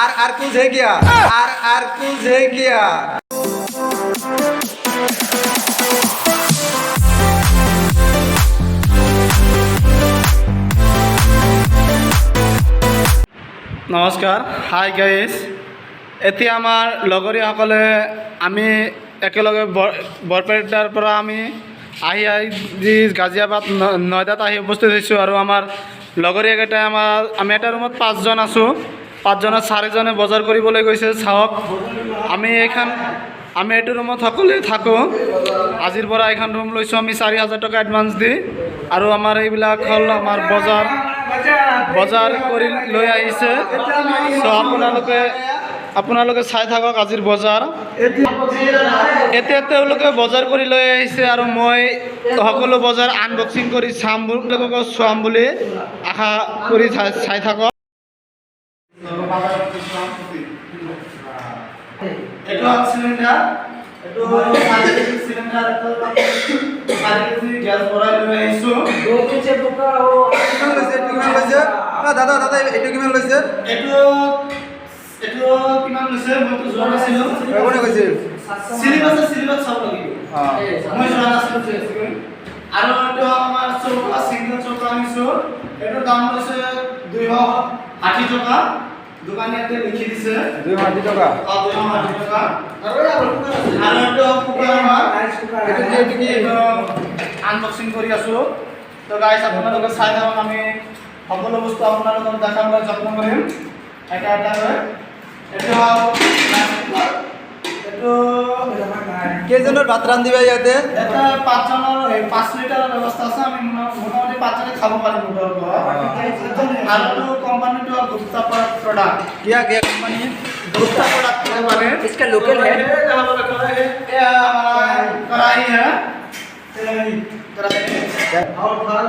আর कुछ है क्या আর कुछ है क्या নমস্কাৰ হাই গাইজ এতিয়া আমাৰ লগৰীয়াসকলে আমি একেলগে বৰপেটাৰ পৰা আমি আহি গাজিয়াবাদ নয়দাত আহি উপস্থিত হৈছোঁ আৰু আমাৰ লগৰীয়াকেইটাই আমি এটা ৰুমত 5জন আছোঁ 5জনৰ 4জনে বজাৰ কৰিবলৈ গৈছে চাওক আমি এইটো ৰুমত সকলোৱে থাকোঁ আজিৰ পৰা এখন ৰুম লৈছোঁ আমি 4000 টকা এডভান্স দি আৰু আমাৰ এইবিলাক হ'ল আমাৰ বজাৰ কৰি লৈ আহিছে তো আপোনালোকে চাই থাকক আজিৰ বজাৰ এতিয়া তেওঁলোকে বজাৰ কৰি লৈ আহিছে আৰু মই সকলো বজাৰ আনবক্সিং কৰি চাম বুলি আশা কৰি চাই থাকক এটা সিলিন্ডার এটো 4 কেজি সিলিন্ডার এটো 4 কেজি গ্যাস ভৰাই লৈ আহিছো দো কেজি পোকা ও কিমান লৈছে দাদা এটো কিমান লৈছে এটো কিমান লৈছে মই তো যোৱা নাছিলো কোনে কৈছে সিলিবাস চাব লাগিব মই যোৱা নাছিলো আৰু এটো আমাৰ চৌকা সিঙ্গেল চৌকা আনিছো এটো দাম লৈছে 280 টকা দোকানেতে লিখি দিছে 280 টাকা 280 টাকা আৰু এটো কুকাৰ আমাৰ এটো আনবক্সিং কৰি আছো তো গাইস আপোনালোকে চাই থাকক আমি সকলো বস্তু আপোনালোকক দেখাবলৈ যত্ন কৰিম এটা হৈ এটো কেজনৰ ভাত ৰান্ধিবা ইয়াতে এটা 5জনৰ 5 লিটাৰৰ ব্যৱস্থা আছে আমি মোটামুটি 5জনে খাব পাৰিম আৰু কোম্পানীটো গুপ্তা प्रोडक्ट क्या कंपनी गुप्ता प्रोडक्ट के बारे में इसका लोकल है ये हमारा कढ़ाई है और थाल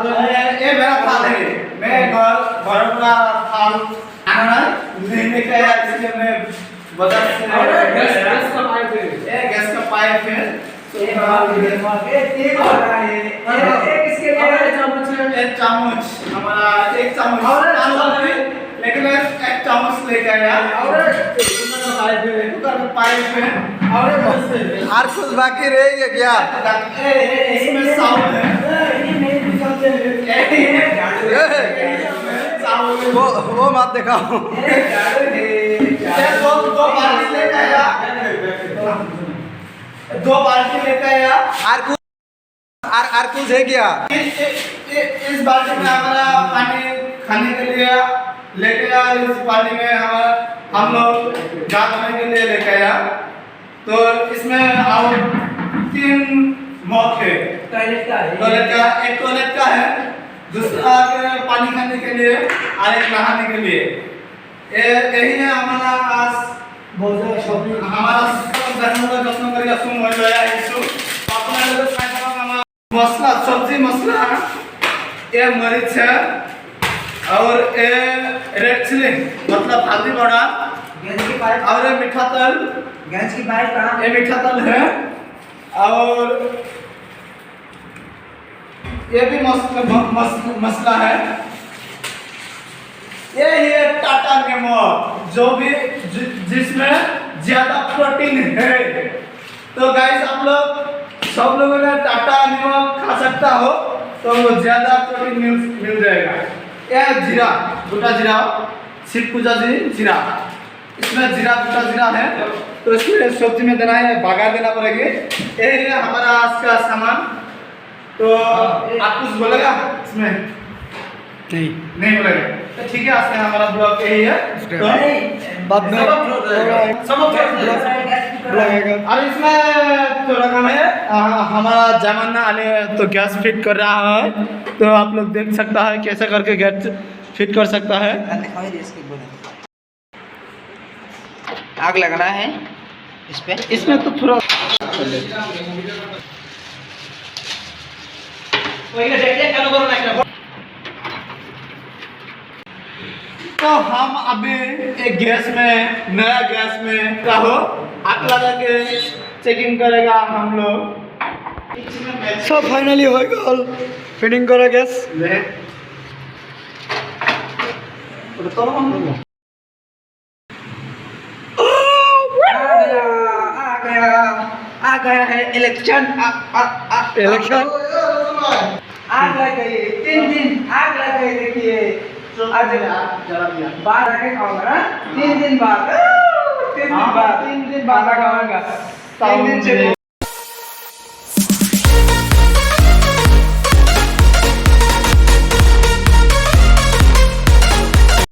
ये मेरा थाल है मैं घर का थाल आना लेने का है इसलिए मैं बाजार से गैस का पाइप है ये गैस का पाइप है ये तेल लगा है एक इसके लिए एक चम्मच हमारा एक चम्मच लेकिन एक चम्मच लेके आया और कुकर का पाइप है और कुछ बाकी रह गया क्या इसमें साउंड है वो मत दिखाओ दो बाल्टी लेके आया और कुछ है क्या इस बाल्टी में हमारा पानी खाने के लिए लेके आया इस बाल्टी में हम लोग गाने के लिए लेके आया तो इसमें और 3 मग है टॉयलेट का है दूसरा पानी खाने के लिए और एक नहाने के लिए यही है हमारा आज हमारा যত্ন কৰি আছো মই লৈ আহিছো আপোনালোকে চাই থাকক আমাৰ মছলা সবজি মছলা ये मरीच है और ये रेड चिली मतलब हल्दी पाउडर गैस की पाइप और ये मीठा तेल गैस की पाइप कहाँ ये मीठा तेल है और ये भी मसला है ये है टाटा नमक जो भी जिसमें ज्यादा प्रोटीन है तो गाइस आप लोग सब लोगों ने टाटा नमक खा सकता हो तो ज्यादा प्रोटीन मिल जाएगा यह जीरा गोटा जीरा शिव पूजा जी जीरा इसमें जीरा गोटा जीरा है तो इसमें सब्जी में देना है भगा देना पड़ेगी ये है हमारा आज का सामान तो आप कुछ बोलेगा इसमें नहीं बोलेगा तो ठीक है आज का हमारा ब्लॉग यही है तो बाद में और इसमें तो रकम है हमारा जमाना आने तो गैस फिट कर रहा है तो आप लोग देख सकता है कैसे करके गैस फिट कर सकता है आग लगाना है इसमें तो थोड़ा तो हम अभी एक गैस में नया गैस में क्या हो आग लगा के चेकिंग करेगा हम लोग सब फाइनली हो गल फिटिंग करा गैस गया है इलेक्शन इलेक्शन आग लग गई 3 दिन आग लग गई देखिए आज बाद आके खाऊंगा ना 3 दिन बाद 3 दिन बाद 3 दिन बाद खाऊंगा 3 दिन से